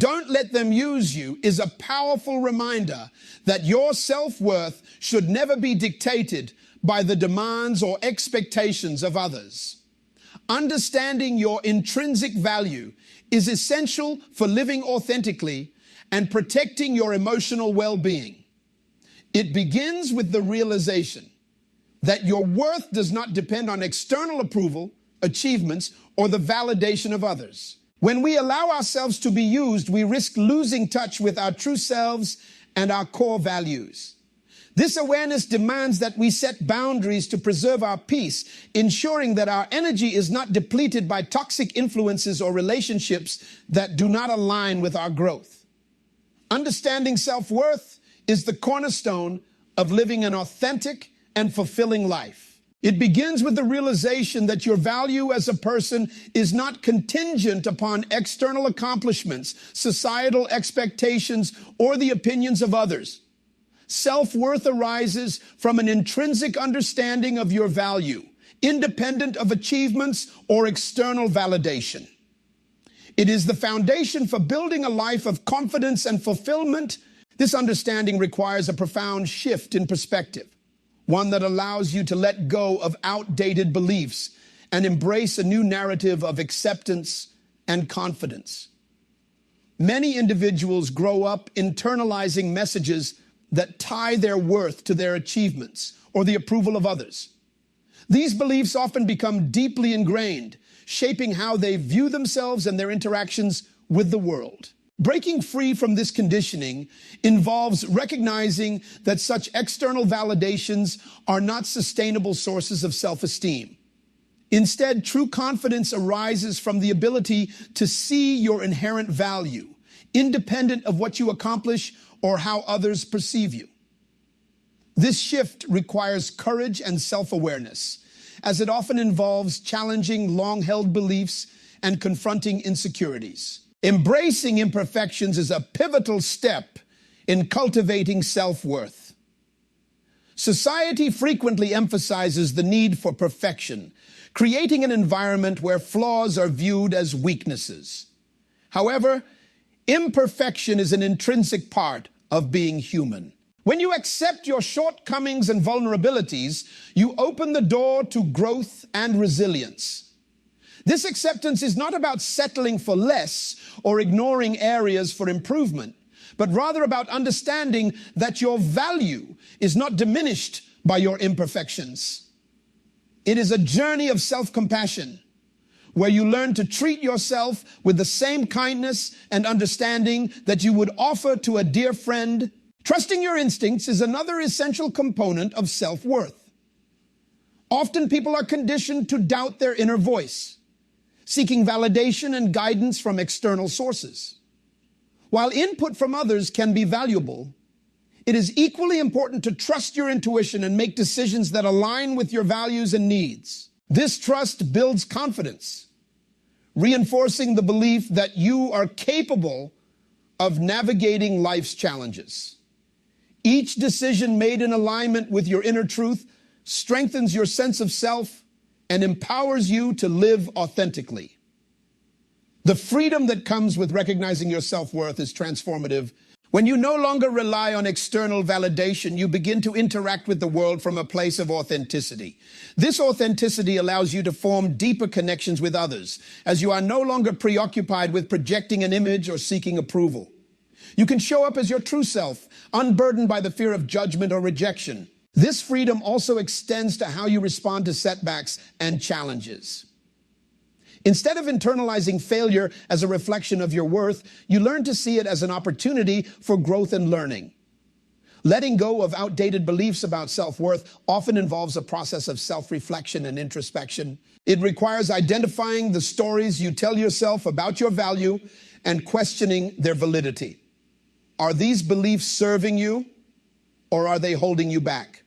"Don't let them use you" is a powerful reminder that your self-worth should never be dictated by the demands or expectations of others. Understanding your intrinsic value is essential for living authentically and protecting your emotional well-being. It begins with the realization that your worth does not depend on external approval, achievements, or the validation of others. When we allow ourselves to be used, we risk losing touch with our true selves and our core values. This awareness demands that we set boundaries to preserve our peace, ensuring that our energy is not depleted by toxic influences or relationships that do not align with our growth. Understanding self-worth is the cornerstone of living an authentic and fulfilling life. It begins with the realization that your value as a person is not contingent upon external accomplishments, societal expectations, or the opinions of others. Self-worth arises from an intrinsic understanding of your value, independent of achievements or external validation. It is the foundation for building a life of confidence and fulfillment. This understanding requires a profound shift in perspective, one that allows you to let go of outdated beliefs and embrace a new narrative of acceptance and confidence. Many individuals grow up internalizing messages that tie their worth to their achievements or the approval of others. These beliefs often become deeply ingrained, shaping how they view themselves and their interactions with the world. Breaking free from this conditioning involves recognizing that such external validations are not sustainable sources of self-esteem. Instead, true confidence arises from the ability to see your inherent value, independent of what you accomplish or how others perceive you. This shift requires courage and self-awareness, as it often involves challenging long-held beliefs and confronting insecurities. Embracing imperfections is a pivotal step in cultivating self-worth. Society frequently emphasizes the need for perfection, creating an environment where flaws are viewed as weaknesses. However, imperfection is an intrinsic part of being human. When you accept your shortcomings and vulnerabilities, you open the door to growth and resilience. This acceptance is not about settling for less or ignoring areas for improvement, but rather about understanding that your value is not diminished by your imperfections. It is a journey of self-compassion, where you learn to treat yourself with the same kindness and understanding that you would offer to a dear friend. Trusting your instincts is another essential component of self-worth. Often people are conditioned to doubt their inner voice, seeking validation and guidance from external sources. While input from others can be valuable, it is equally important to trust your intuition and make decisions that align with your values and needs. This trust builds confidence, reinforcing the belief that you are capable of navigating life's challenges. Each decision made in alignment with your inner truth strengthens your sense of self and empowers you to live authentically. The freedom that comes with recognizing your self-worth is transformative. When you no longer rely on external validation, you begin to interact with the world from a place of authenticity. This authenticity allows you to form deeper connections with others, as you are no longer preoccupied with projecting an image or seeking approval. You can show up as your true self, unburdened by the fear of judgment or rejection. This freedom also extends to how you respond to setbacks and challenges. Instead of internalizing failure as a reflection of your worth, you learn to see it as an opportunity for growth and learning. Letting go of outdated beliefs about self-worth often involves a process of self-reflection and introspection. It requires identifying the stories you tell yourself about your value and questioning their validity. Are these beliefs serving you, or are they holding you back?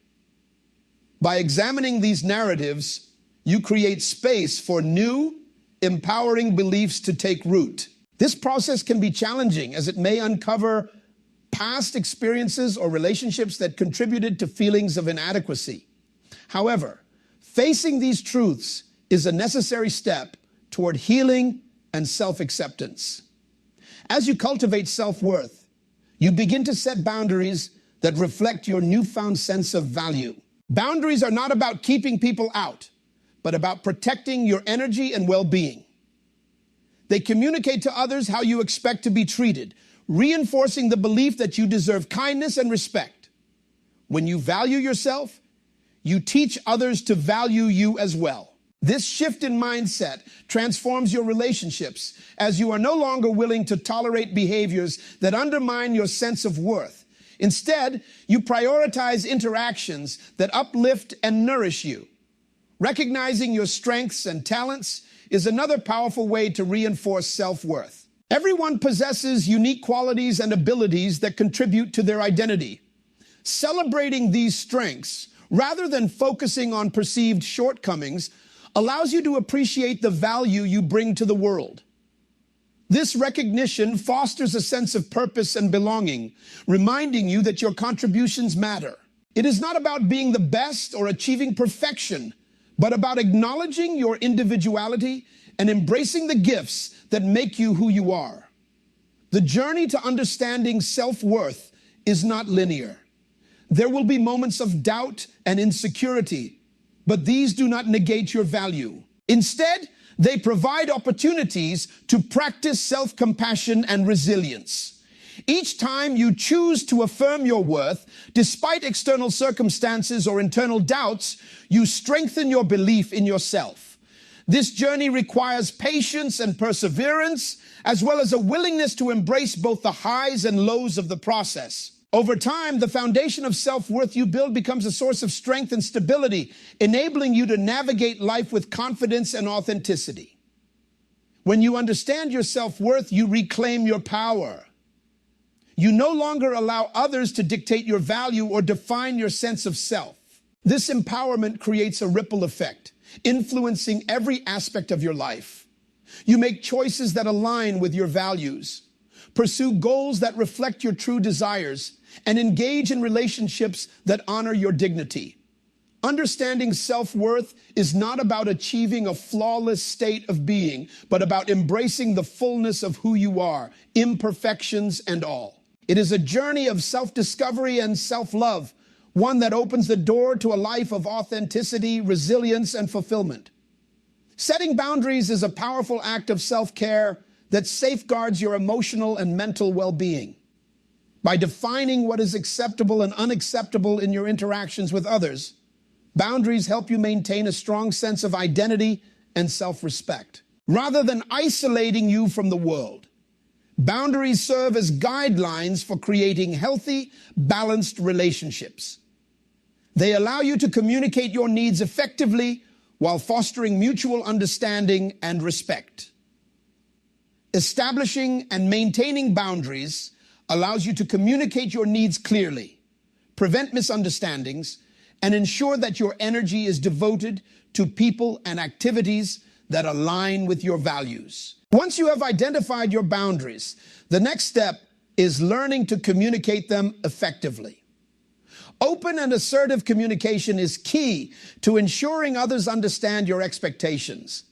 By examining these narratives, you create space for new, empowering beliefs to take root. This process can be challenging, as it may uncover past experiences or relationships that contributed to feelings of inadequacy. However, facing these truths is a necessary step toward healing and self-acceptance. As you cultivate self-worth, you begin to set boundaries that reflect your newfound sense of value. Boundaries are not about keeping people out, but about protecting your energy and well-being. They communicate to others how you expect to be treated, reinforcing the belief that you deserve kindness and respect. When you value yourself, you teach others to value you as well. This shift in mindset transforms your relationships, as you are no longer willing to tolerate behaviors that undermine your sense of worth. Instead, you prioritize interactions that uplift and nourish you. Recognizing your strengths and talents is another powerful way to reinforce self-worth. Everyone possesses unique qualities and abilities that contribute to their identity. Celebrating these strengths, rather than focusing on perceived shortcomings, allows you to appreciate the value you bring to the world. This recognition fosters a sense of purpose and belonging, reminding you that your contributions matter. It is not about being the best or achieving perfection, but about acknowledging your individuality and embracing the gifts that make you who you are. The journey to understanding self-worth is not linear. There will be moments of doubt and insecurity, but these do not negate your value. Instead, they provide opportunities to practice self-compassion and resilience. Each time you choose to affirm your worth, despite external circumstances or internal doubts, you strengthen your belief in yourself. This journey requires patience and perseverance, as well as a willingness to embrace both the highs and lows of the process. Over time, the foundation of self-worth you build becomes a source of strength and stability, enabling you to navigate life with confidence and authenticity. When you understand your self-worth, you reclaim your power. You no longer allow others to dictate your value or define your sense of self. This empowerment creates a ripple effect, influencing every aspect of your life. You make choices that align with your values, pursue goals that reflect your true desires, and engage in relationships that honor your dignity. Understanding self-worth is not about achieving a flawless state of being, but about embracing the fullness of who you are, imperfections and all. It is a journey of self-discovery and self-love, one that opens the door to a life of authenticity, resilience, and fulfillment. Setting boundaries is a powerful act of self-care that safeguards your emotional and mental well-being. By defining what is acceptable and unacceptable in your interactions with others, boundaries help you maintain a strong sense of identity and self-respect. Rather than isolating you from the world, boundaries serve as guidelines for creating healthy, balanced relationships. They allow you to communicate your needs effectively while fostering mutual understanding and respect. Establishing and maintaining boundaries allows you to communicate your needs clearly, prevent misunderstandings, and ensure that your energy is devoted to people and activities that align with your values. Once you have identified your boundaries, the next step is learning to communicate them effectively. Open and assertive communication is key to ensuring others understand your expectations.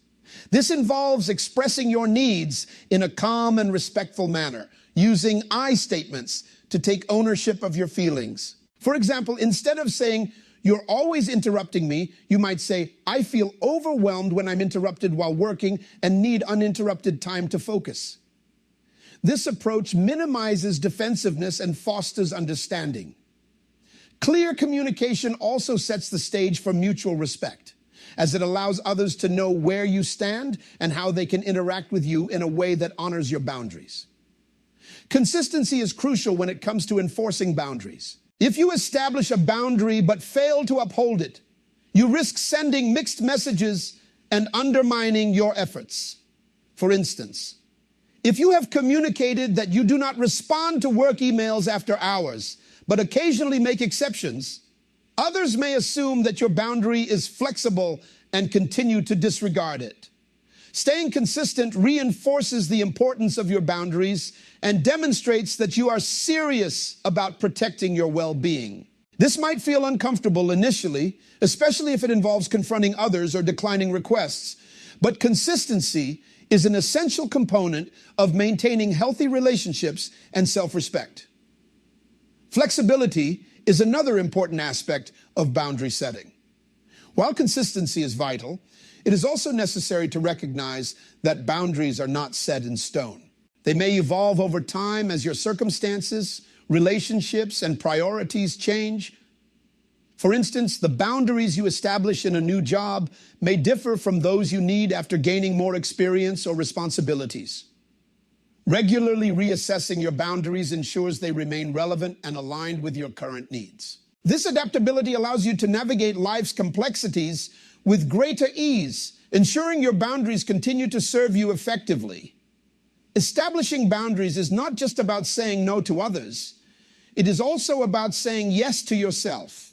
This involves expressing your needs in a calm and respectful manner, using I statements to take ownership of your feelings. For example, instead of saying, "You're always interrupting me," you might say, "I feel overwhelmed when I'm interrupted while working and need uninterrupted time to focus." This approach minimizes defensiveness and fosters understanding. Clear communication also sets the stage for mutual respect, as it allows others to know where you stand and how they can interact with you in a way that honors your boundaries. Consistency is crucial when it comes to enforcing boundaries. If you establish a boundary but fail to uphold it, you risk sending mixed messages and undermining your efforts. For instance, if you have communicated that you do not respond to work emails after hours, but occasionally make exceptions, others may assume that your boundary is flexible and continue to disregard it. Staying consistent reinforces the importance of your boundaries and demonstrates that you are serious about protecting your well-being. This might feel uncomfortable initially, especially if it involves confronting others or declining requests. But consistency is an essential component of maintaining healthy relationships and self-respect. Flexibility is another important aspect of boundary setting. While consistency is vital, it is also necessary to recognize that boundaries are not set in stone. They may evolve over time as your circumstances, relationships, and priorities change. For instance, the boundaries you establish in a new job may differ from those you need after gaining more experience or responsibilities. Regularly reassessing your boundaries ensures they remain relevant and aligned with your current needs. This adaptability allows you to navigate life's complexities with greater ease, ensuring your boundaries continue to serve you effectively. Establishing boundaries is not just about saying no to others. It is also about saying yes to yourself.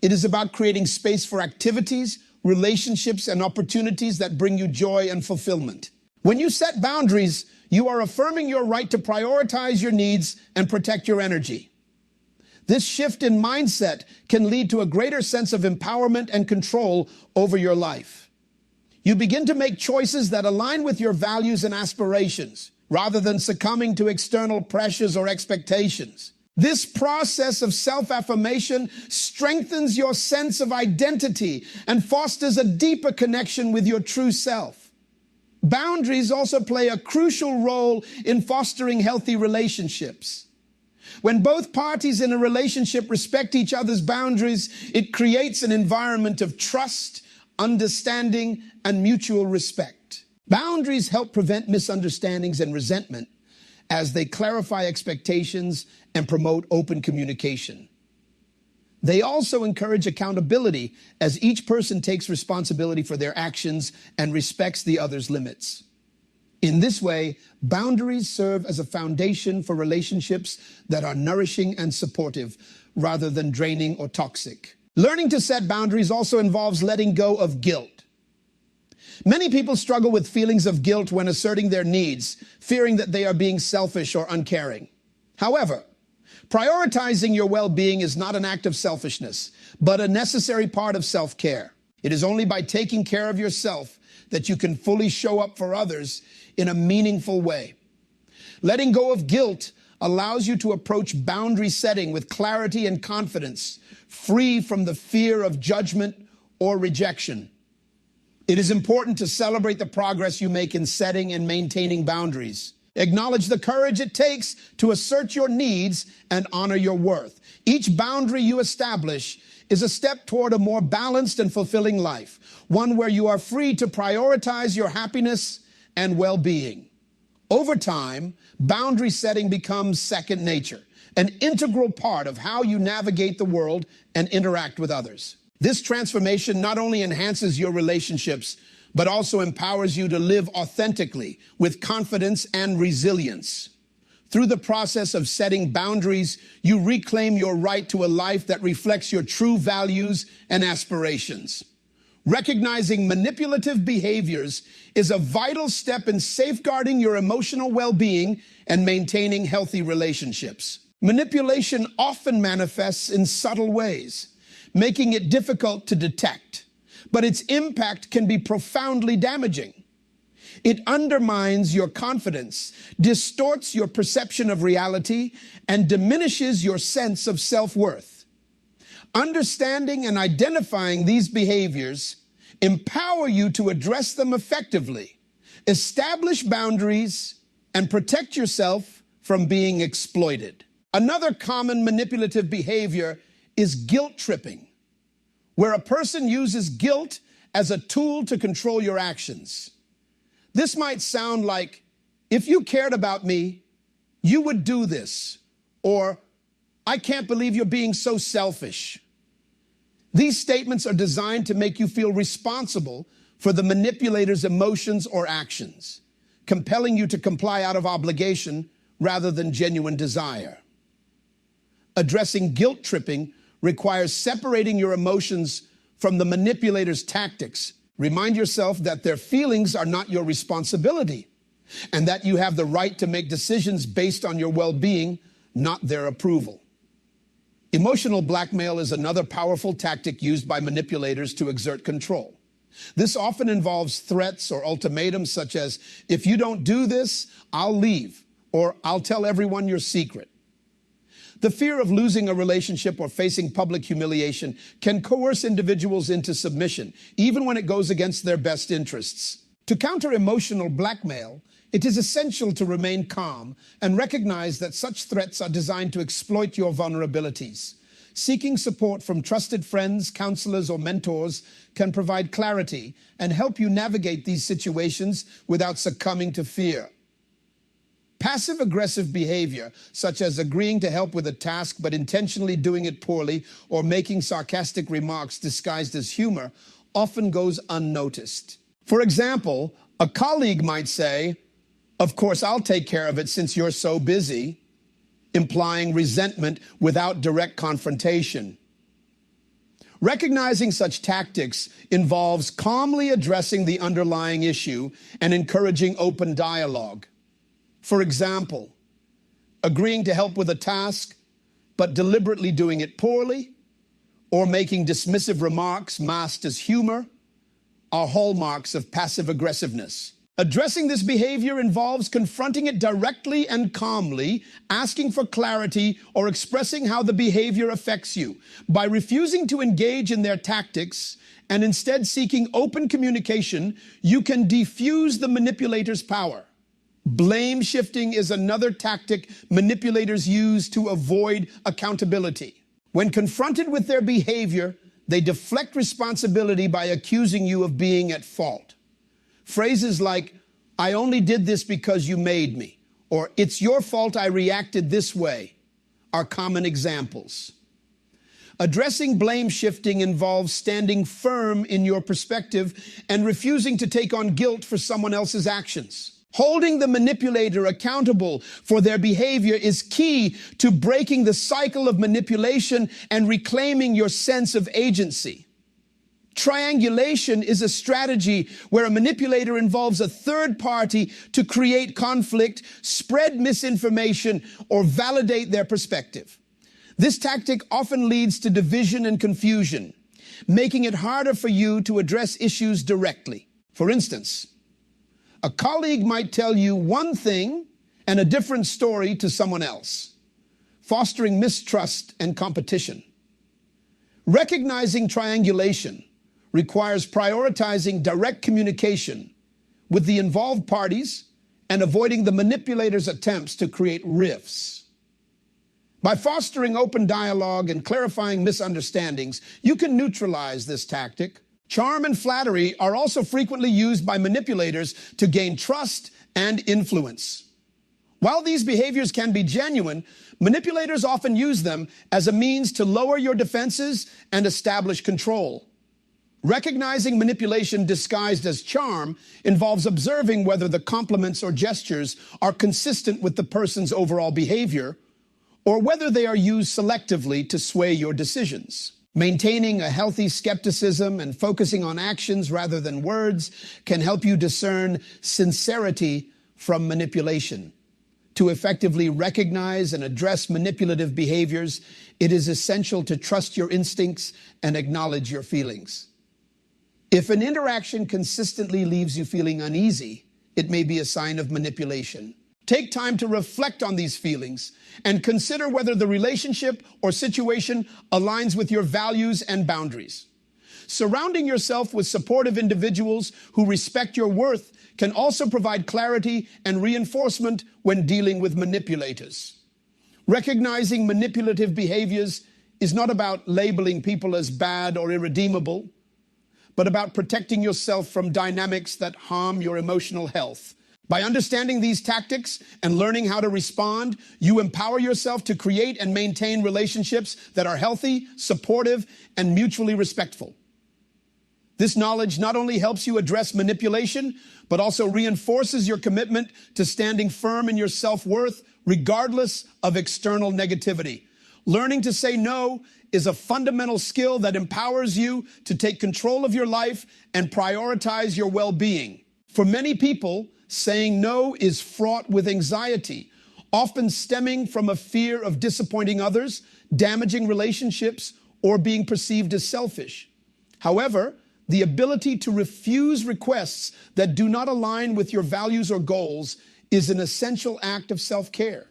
It is about creating space for activities, relationships, and opportunities that bring you joy and fulfillment. When you set boundaries, you are affirming your right to prioritize your needs and protect your energy. This shift in mindset can lead to a greater sense of empowerment and control over your life. You begin to make choices that align with your values and aspirations, rather than succumbing to external pressures or expectations. This process of self-affirmation strengthens your sense of identity and fosters a deeper connection with your true self. Boundaries also play a crucial role in fostering healthy relationships. When both parties in a relationship respect each other's boundaries, it creates an environment of trust, understanding, and mutual respect. Boundaries help prevent misunderstandings and resentment as they clarify expectations and promote open communication. They also encourage accountability as each person takes responsibility for their actions and respects the other's limits. In this way, boundaries serve as a foundation for relationships that are nourishing and supportive, rather than draining or toxic. Learning to set boundaries also involves letting go of guilt. Many people struggle with feelings of guilt when asserting their needs, fearing that they are being selfish or uncaring. However, prioritizing your well-being is not an act of selfishness, but a necessary part of self-care. It is only by taking care of yourself that you can fully show up for others in a meaningful way. Letting go of guilt allows you to approach boundary setting with clarity and confidence, free from the fear of judgment or rejection. It is important to celebrate the progress you make in setting and maintaining boundaries. Acknowledge the courage it takes to assert your needs and honor your worth. Each boundary you establish is a step toward a more balanced and fulfilling life, one where you are free to prioritize your happiness and well-being. Over time, boundary setting becomes second nature, an integral part of how you navigate the world and interact with others. This transformation not only enhances your relationships, but also empowers you to live authentically with confidence and resilience. Through the process of setting boundaries, you reclaim your right to a life that reflects your true values and aspirations. Recognizing manipulative behaviors is a vital step in safeguarding your emotional well-being and maintaining healthy relationships. Manipulation often manifests in subtle ways, making it difficult to detect, but its impact can be profoundly damaging. It undermines your confidence, distorts your perception of reality, and diminishes your sense of self-worth. Understanding and identifying these behaviors empower you to address them effectively, establish boundaries, and protect yourself from being exploited. Another common manipulative behavior is guilt tripping, where a person uses guilt as a tool to control your actions. This might sound like, if you cared about me, you would do this, or I can't believe you're being so selfish. These statements are designed to make you feel responsible for the manipulator's emotions or actions, compelling you to comply out of obligation rather than genuine desire. Addressing guilt tripping requires separating your emotions from the manipulator's tactics. Remind yourself that their feelings are not your responsibility, and that you have the right to make decisions based on your well-being, not their approval. Emotional blackmail is another powerful tactic used by manipulators to exert control. This often involves threats or ultimatums such as, if you don't do this, I'll leave, or I'll tell everyone your secret. The fear of losing a relationship or facing public humiliation can coerce individuals into submission, even when it goes against their best interests. To counter emotional blackmail, it is essential to remain calm and recognize that such threats are designed to exploit your vulnerabilities. Seeking support from trusted friends, counselors, or mentors can provide clarity and help you navigate these situations without succumbing to fear. Passive-aggressive behavior, such as agreeing to help with a task but intentionally doing it poorly or making sarcastic remarks disguised as humor, often goes unnoticed. For example, a colleague might say, "Of course, I'll take care of it since you're so busy," implying resentment without direct confrontation. Recognizing such tactics involves calmly addressing the underlying issue and encouraging open dialogue. For example, agreeing to help with a task, but deliberately doing it poorly, or making dismissive remarks masked as humor, are hallmarks of passive aggressiveness. Addressing this behavior involves confronting it directly and calmly, asking for clarity, or expressing how the behavior affects you. By refusing to engage in their tactics and instead seeking open communication, you can defuse the manipulator's power. Blame shifting is another tactic manipulators use to avoid accountability. When confronted with their behavior, they deflect responsibility by accusing you of being at fault. Phrases like, "I only did this because you made me," or "It's your fault I reacted this way," are common examples. Addressing blame shifting involves standing firm in your perspective and refusing to take on guilt for someone else's actions. Holding the manipulator accountable for their behavior is key to breaking the cycle of manipulation and reclaiming your sense of agency. Triangulation is a strategy where a manipulator involves a third party to create conflict, spread misinformation, or validate their perspective. This tactic often leads to division and confusion, making it harder for you to address issues directly. For instance, a colleague might tell you one thing and a different story to someone else, fostering mistrust and competition. Recognizing triangulation requires prioritizing direct communication with the involved parties and avoiding the manipulator's attempts to create rifts. By fostering open dialogue and clarifying misunderstandings, you can neutralize this tactic. Charm and flattery are also frequently used by manipulators to gain trust and influence. While these behaviors can be genuine, manipulators often use them as a means to lower your defenses and establish control. Recognizing manipulation disguised as charm involves observing whether the compliments or gestures are consistent with the person's overall behavior, or whether they are used selectively to sway your decisions. Maintaining a healthy skepticism and focusing on actions rather than words can help you discern sincerity from manipulation. To effectively recognize and address manipulative behaviors, it is essential to trust your instincts and acknowledge your feelings. If an interaction consistently leaves you feeling uneasy, it may be a sign of manipulation. Take time to reflect on these feelings and consider whether the relationship or situation aligns with your values and boundaries. Surrounding yourself with supportive individuals who respect your worth can also provide clarity and reinforcement when dealing with manipulators. Recognizing manipulative behaviors is not about labeling people as bad or irredeemable, but about protecting yourself from dynamics that harm your emotional health. By understanding these tactics and learning how to respond, you empower yourself to create and maintain relationships that are healthy, supportive, and mutually respectful. This knowledge not only helps you address manipulation, but also reinforces your commitment to standing firm in your self-worth, regardless of external negativity. Learning to say no is a fundamental skill that empowers you to take control of your life and prioritize your well-being. For many people, saying no is fraught with anxiety, often stemming from a fear of disappointing others, damaging relationships, or being perceived as selfish. However, The ability to refuse requests that do not align with your values or goals is an essential act of self-care.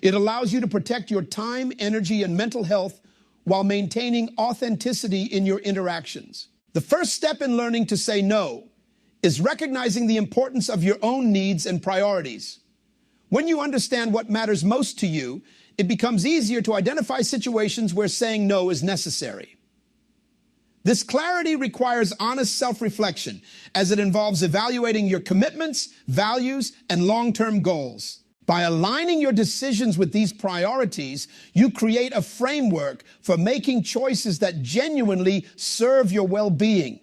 It allows you to protect your time, energy, and mental health while maintaining authenticity in your interactions. The first step in learning to say no is recognizing the importance of your own needs and priorities. When you understand what matters most to you, it becomes easier to identify situations where saying no is necessary. This clarity requires honest self-reflection, as it involves evaluating your commitments, values, and long-term goals. By aligning your decisions with these priorities, you create a framework for making choices that genuinely serve your well-being.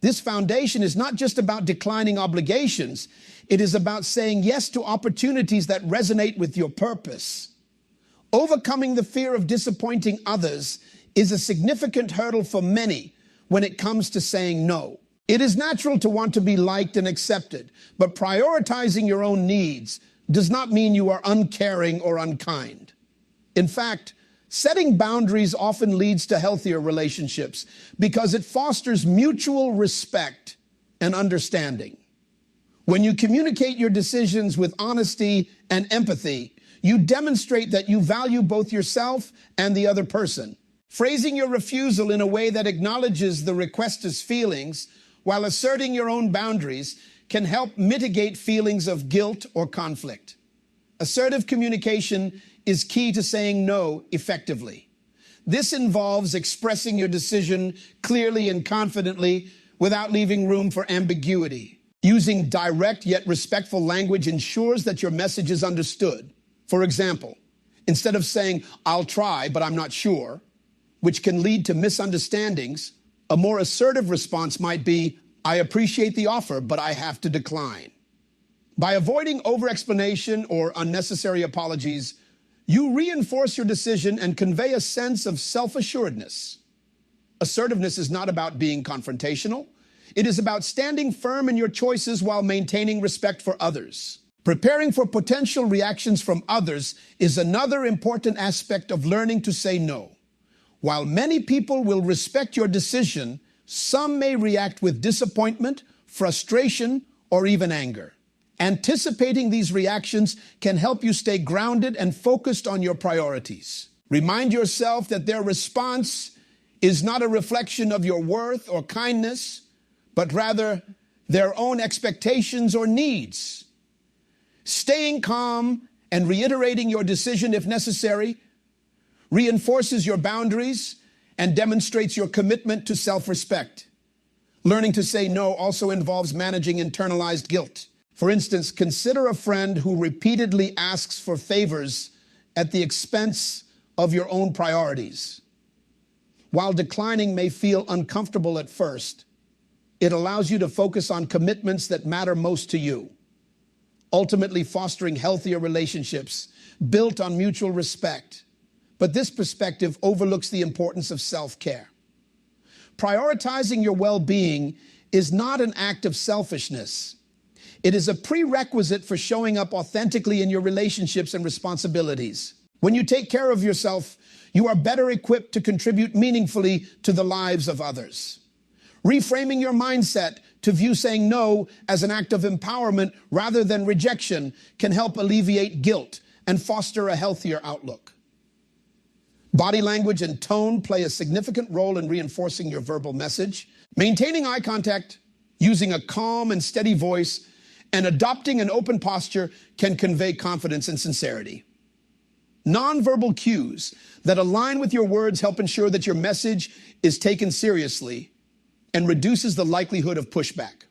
This foundation is not just about declining obligations. It is about saying yes to opportunities that resonate with your purpose. Overcoming the fear of disappointing others is a significant hurdle for many when it comes to saying no. It is natural to want to be liked and accepted, but prioritizing your own needs does not mean you are uncaring or unkind. In fact, setting boundaries often leads to healthier relationships because it fosters mutual respect and understanding. When you communicate your decisions with honesty and empathy, you demonstrate that you value both yourself and the other person. Phrasing your refusal in a way that acknowledges the requester's feelings while asserting your own boundaries can help mitigate feelings of guilt or conflict. Assertive communication is key to saying no effectively. This involves expressing your decision clearly and confidently without leaving room for ambiguity. Using direct yet respectful language ensures that your message is understood. For example, instead of saying, "I'll try, but I'm not sure," which can lead to misunderstandings, a more assertive response might be, "I appreciate the offer, but I have to decline." By avoiding over-explanation or unnecessary apologies, you reinforce your decision and convey a sense of self-assuredness. Assertiveness is not about being confrontational. It is about standing firm in your choices while maintaining respect for others. Preparing for potential reactions from others is another important aspect of learning to say no. While many people will respect your decision, some may react with disappointment, frustration, or even anger. Anticipating these reactions can help you stay grounded and focused on your priorities. Remind yourself that their response is not a reflection of your worth or kindness, but rather their own expectations or needs. Staying calm and reiterating your decision if necessary reinforces your boundaries and demonstrates your commitment to self-respect. Learning to say no also involves managing internalized guilt. For instance, consider a friend who repeatedly asks for favors at the expense of your own priorities. While declining may feel uncomfortable at first, it allows you to focus on commitments that matter most to you, ultimately fostering healthier relationships built on mutual respect. But this perspective overlooks the importance of self-care. Prioritizing your well-being is not an act of selfishness. It is a prerequisite for showing up authentically in your relationships and responsibilities. When you take care of yourself, you are better equipped to contribute meaningfully to the lives of others. Reframing your mindset to view saying no as an act of empowerment rather than rejection can help alleviate guilt and foster a healthier outlook. Body language and tone play a significant role in reinforcing your verbal message. Maintaining eye contact, using a calm and steady voice, and adopting an open posture can convey confidence and sincerity. Nonverbal cues that align with your words help ensure that your message is taken seriously and reduces the likelihood of pushback.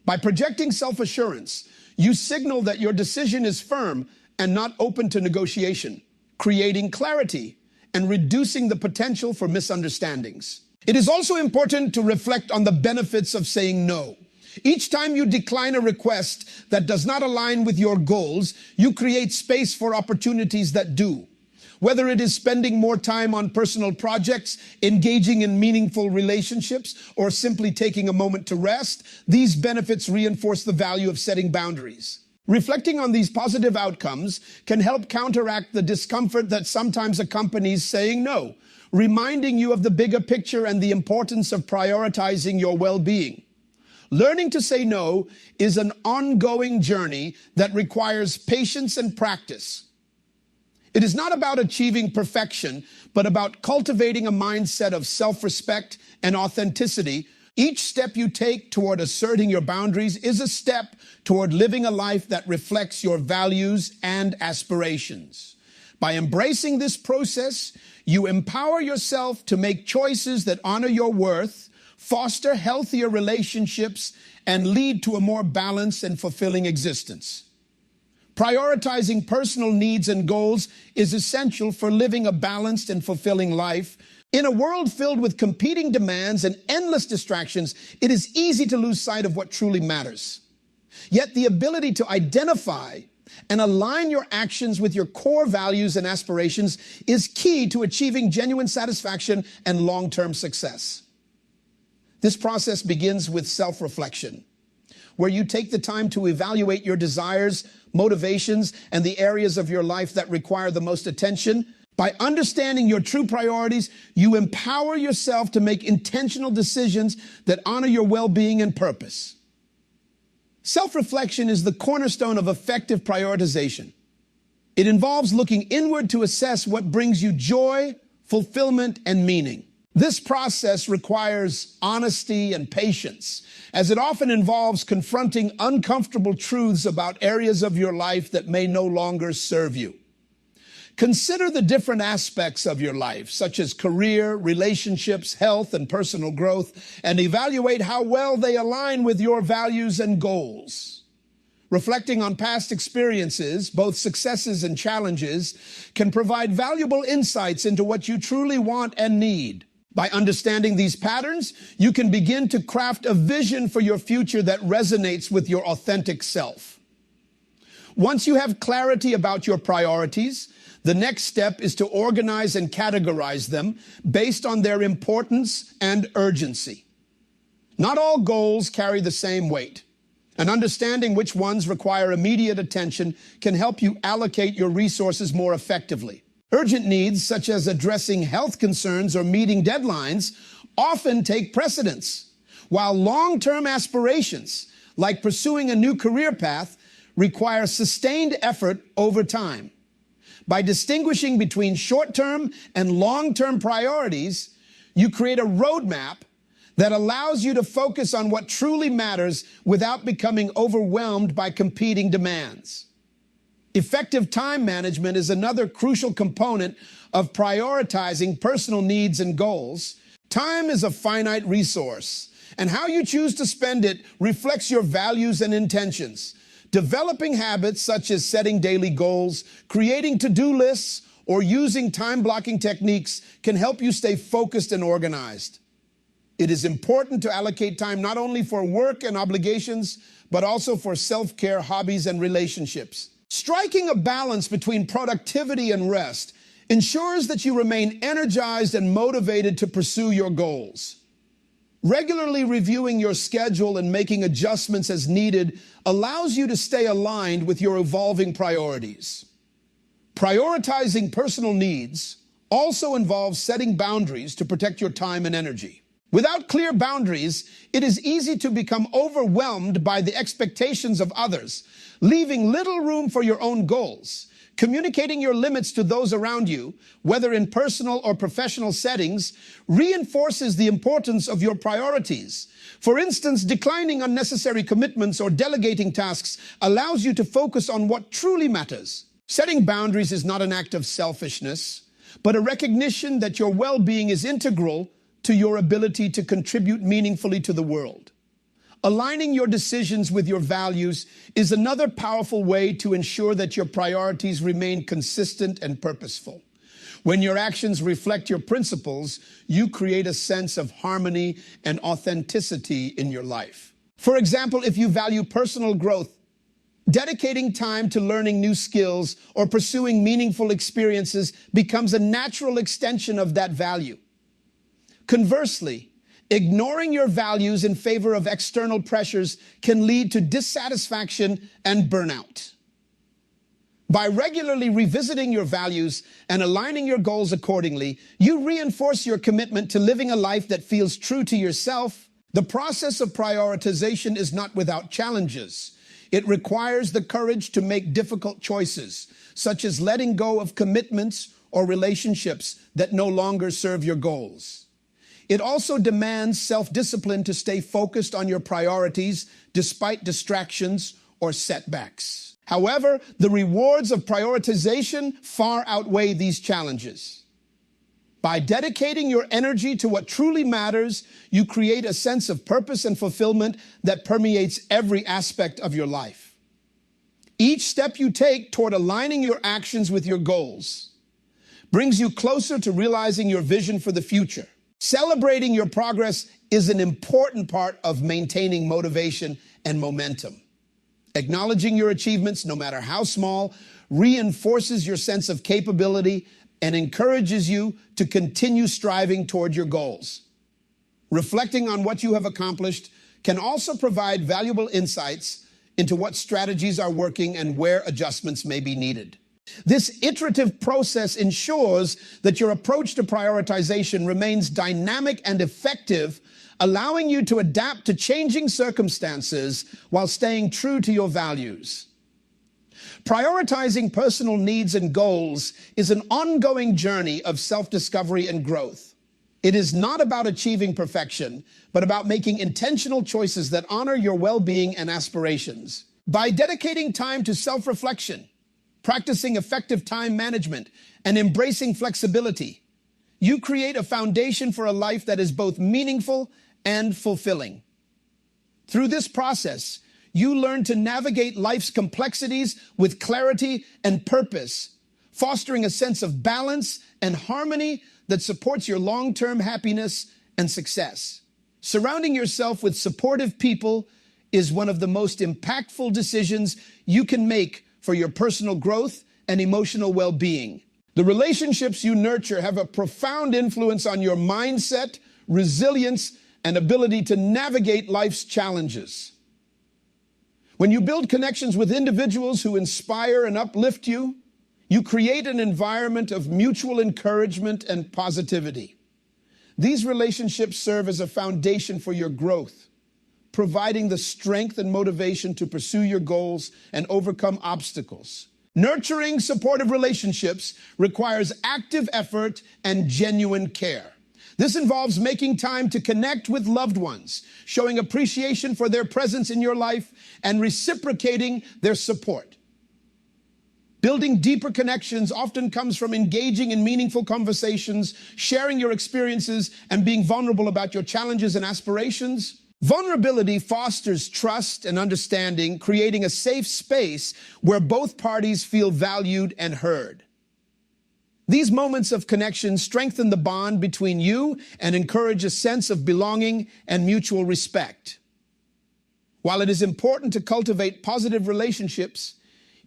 By projecting self-assurance, you signal that your decision is firm and not open to negotiation, creating clarity and reducing the potential for misunderstandings. It is also important to reflect on the benefits of saying no. Each time you decline a request that does not align with your goals, you create space for opportunities that do. Whether it is spending more time on personal projects, engaging in meaningful relationships, or simply taking a moment to rest, these benefits reinforce the value of setting boundaries. Reflecting on these positive outcomes can help counteract the discomfort that sometimes accompanies saying no, reminding you of the bigger picture and the importance of prioritizing your well-being. Learning to say no is an ongoing journey that requires patience and practice. It is not about achieving perfection, but about cultivating a mindset of self-respect and authenticity. Each step you take toward asserting your boundaries is a step toward living a life that reflects your values and aspirations. By embracing this process, you empower yourself to make choices that honor your worth, foster healthier relationships, and lead to a more balanced and fulfilling existence. Prioritizing personal needs and goals is essential for living a balanced and fulfilling life. In a world filled with competing demands and endless distractions, it is easy to lose sight of what truly matters. Yet the ability to identify and align your actions with your core values and aspirations is key to achieving genuine satisfaction and long-term success. This process begins with self-reflection, where you take the time to evaluate your desires, motivations, and the areas of your life that require the most attention. By understanding your true priorities, you empower yourself to make intentional decisions that honor your well-being and purpose. Self-reflection is the cornerstone of effective prioritization. It involves looking inward to assess what brings you joy, fulfillment, and meaning. This process requires honesty and patience, as it often involves confronting uncomfortable truths about areas of your life that may no longer serve you. Consider the different aspects of your life, such as career, relationships, health, and personal growth, and evaluate how well they align with your values and goals. Reflecting on past experiences, both successes and challenges, can provide valuable insights into what you truly want and need. By understanding these patterns, you can begin to craft a vision for your future that resonates with your authentic self. Once you have clarity about your priorities, the next step is to organize and categorize them based on their importance and urgency. Not all goals carry the same weight, and understanding which ones require immediate attention can help you allocate your resources more effectively. Urgent needs, such as addressing health concerns or meeting deadlines, often take precedence, while long-term aspirations, like pursuing a new career path, require sustained effort over time. By distinguishing between short-term and long-term priorities, you create a roadmap that allows you to focus on what truly matters without becoming overwhelmed by competing demands. Effective time management is another crucial component of prioritizing personal needs and goals. Time is a finite resource, and how you choose to spend it reflects your values and intentions. Developing habits such as setting daily goals, creating to-do lists, or using time-blocking techniques can help you stay focused and organized. It is important to allocate time not only for work and obligations, but also for self-care, hobbies, and relationships. Striking a balance between productivity and rest ensures that you remain energized and motivated to pursue your goals. Regularly reviewing your schedule and making adjustments as needed allows you to stay aligned with your evolving priorities. Prioritizing personal needs also involves setting boundaries to protect your time and energy. Without clear boundaries, it is easy to become overwhelmed by the expectations of others, leaving little room for your own goals. Communicating your limits to those around you, whether in personal or professional settings, reinforces the importance of your priorities. For instance, declining unnecessary commitments or delegating tasks allows you to focus on what truly matters. Setting boundaries is not an act of selfishness, but a recognition that your well-being is integral to your ability to contribute meaningfully to the world. Aligning your decisions with your values is another powerful way to ensure that your priorities remain consistent and purposeful. When your actions reflect your principles, you create a sense of harmony and authenticity in your life. For example, if you value personal growth, dedicating time to learning new skills or pursuing meaningful experiences becomes a natural extension of that value. Conversely, Ignoring your values in favor of external pressures can lead to dissatisfaction and burnout. By regularly revisiting your values and aligning your goals accordingly, you reinforce your commitment to living a life that feels true to yourself. The process of prioritization is not without challenges. It requires the courage to make difficult choices, such as letting go of commitments or relationships that no longer serve your goals. It also demands self-discipline to stay focused on your priorities despite distractions or setbacks. However, the rewards of prioritization far outweigh these challenges. By dedicating your energy to what truly matters, you create a sense of purpose and fulfillment that permeates every aspect of your life. Each step you take toward aligning your actions with your goals brings you closer to realizing your vision for the future. Celebrating your progress is an important part of maintaining motivation and momentum. Acknowledging your achievements, no matter how small, reinforces your sense of capability and encourages you to continue striving toward your goals. Reflecting on what you have accomplished can also provide valuable insights into what strategies are working and where adjustments may be needed. This iterative process ensures that your approach to prioritization remains dynamic and effective, allowing you to adapt to changing circumstances while staying true to your values. Prioritizing personal needs and goals is an ongoing journey of self-discovery and growth. It is not about achieving perfection, but about making intentional choices that honor your well-being and aspirations. By dedicating time to self-reflection, practicing effective time management, and embracing flexibility, you create a foundation for a life that is both meaningful and fulfilling. Through this process, you learn to navigate life's complexities with clarity and purpose, fostering a sense of balance and harmony that supports your long-term happiness and success. Surrounding yourself with supportive people is one of the most impactful decisions you can make for your personal growth and emotional well-being. The relationships you nurture have a profound influence on your mindset, resilience, and ability to navigate life's challenges. When you build connections with individuals who inspire and uplift you, you create an environment of mutual encouragement and positivity. These relationships serve as a foundation for your growth, providing the strength and motivation to pursue your goals and overcome obstacles. Nurturing supportive relationships requires active effort and genuine care. This involves making time to connect with loved ones, showing appreciation for their presence in your life, and reciprocating their support. Building deeper connections often comes from engaging in meaningful conversations, sharing your experiences, and being vulnerable about your challenges and aspirations. Vulnerability fosters trust and understanding, creating a safe space where both parties feel valued and heard. These moments of connection strengthen the bond between you and encourage a sense of belonging and mutual respect. While it is important to cultivate positive relationships,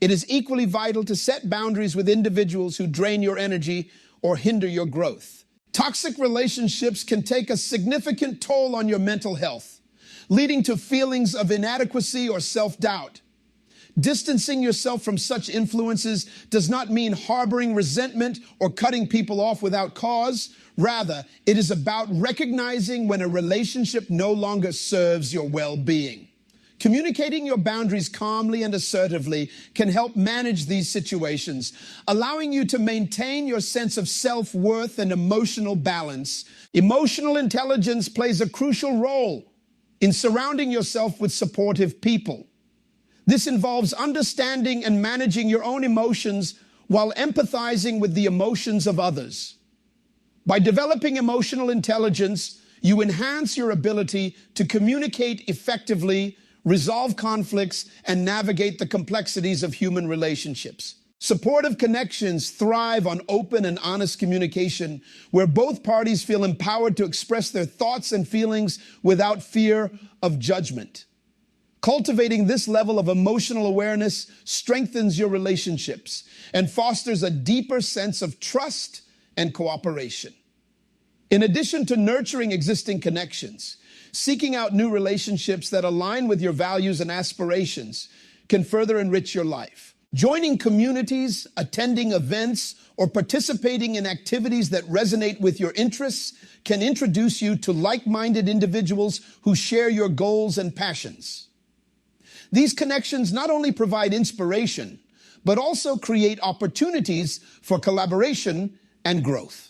it is equally vital to set boundaries with individuals who drain your energy or hinder your growth. Toxic relationships can take a significant toll on your mental health, leading to feelings of inadequacy or self-doubt. Distancing yourself from such influences does not mean harboring resentment or cutting people off without cause. Rather, it is about recognizing when a relationship no longer serves your well-being. Communicating your boundaries calmly and assertively can help manage these situations, allowing you to maintain your sense of self-worth and emotional balance. Emotional intelligence plays a crucial role in surrounding yourself with supportive people. This involves understanding and managing your own emotions while empathizing with the emotions of others. By developing emotional intelligence, you enhance your ability to communicate effectively, resolve conflicts, and navigate the complexities of human relationships. Supportive connections thrive on open and honest communication, where both parties feel empowered to express their thoughts and feelings without fear of judgment. Cultivating this level of emotional awareness strengthens your relationships and fosters a deeper sense of trust and cooperation. In addition to nurturing existing connections, seeking out new relationships that align with your values and aspirations can further enrich your life. Joining communities, attending events, or participating in activities that resonate with your interests can introduce you to like-minded individuals who share your goals and passions. These connections not only provide inspiration, but also create opportunities for collaboration and growth.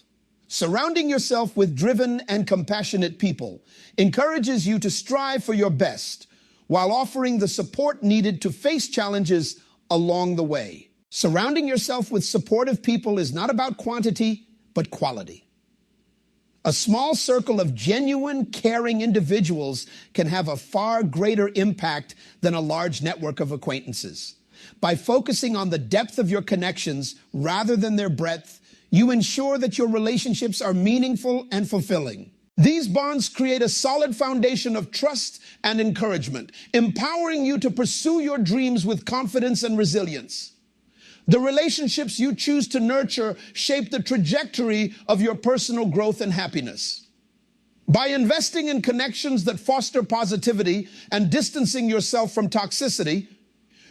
Surrounding yourself with driven and compassionate people encourages you to strive for your best while offering the support needed to face challenges along the way. Surrounding yourself with supportive people is not about quantity, but quality. A small circle of genuine, caring individuals can have a far greater impact than a large network of acquaintances. By focusing on the depth of your connections rather than their breadth, you ensure that your relationships are meaningful and fulfilling. These bonds create a solid foundation of trust and encouragement, empowering you to pursue your dreams with confidence and resilience. The relationships you choose to nurture shape the trajectory of your personal growth and happiness. By investing in connections that foster positivity and distancing yourself from toxicity,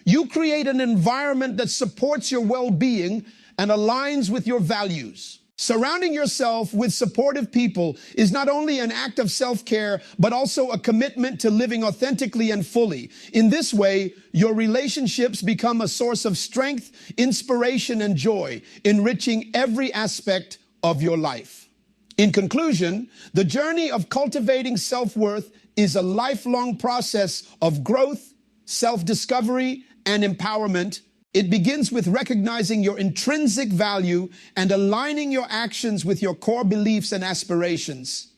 you create an environment that supports your well-being and aligns with your values. Surrounding yourself with supportive people is not only an act of self-care, but also a commitment to living authentically and fully. In this way, your relationships become a source of strength, inspiration, and joy, enriching every aspect of your life. In conclusion, the journey of cultivating self-worth is a lifelong process of growth, self-discovery, and empowerment. It begins with recognizing your intrinsic value and aligning your actions with your core beliefs and aspirations.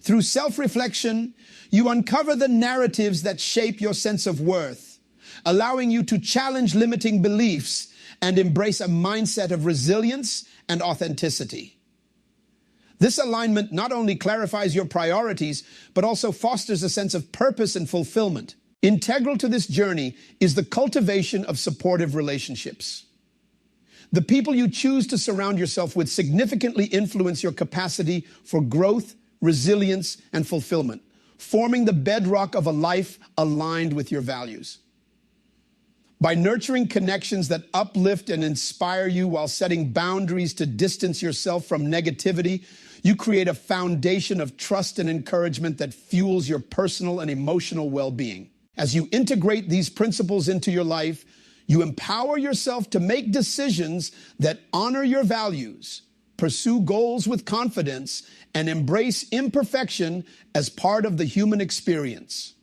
Through self-reflection, you uncover the narratives that shape your sense of worth, allowing you to challenge limiting beliefs and embrace a mindset of resilience and authenticity. This alignment not only clarifies your priorities, but also fosters a sense of purpose and fulfillment. Integral to this journey is the cultivation of supportive relationships. The people you choose to surround yourself with significantly influence your capacity for growth, resilience, and fulfillment, forming the bedrock of a life aligned with your values. By nurturing connections that uplift and inspire you while setting boundaries to distance yourself from negativity, you create a foundation of trust and encouragement that fuels your personal and emotional well-being. As you integrate these principles into your life, you empower yourself to make decisions that honor your values, pursue goals with confidence, and embrace imperfection as part of the human experience.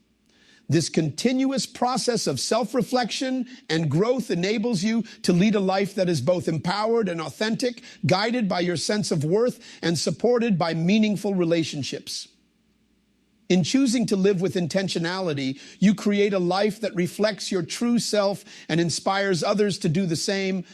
This continuous process of self-reflection and growth enables you to lead a life that is both empowered and authentic, guided by your sense of worth and supported by meaningful relationships. In choosing to live with intentionality, you create a life that reflects your true self and inspires others to do the same.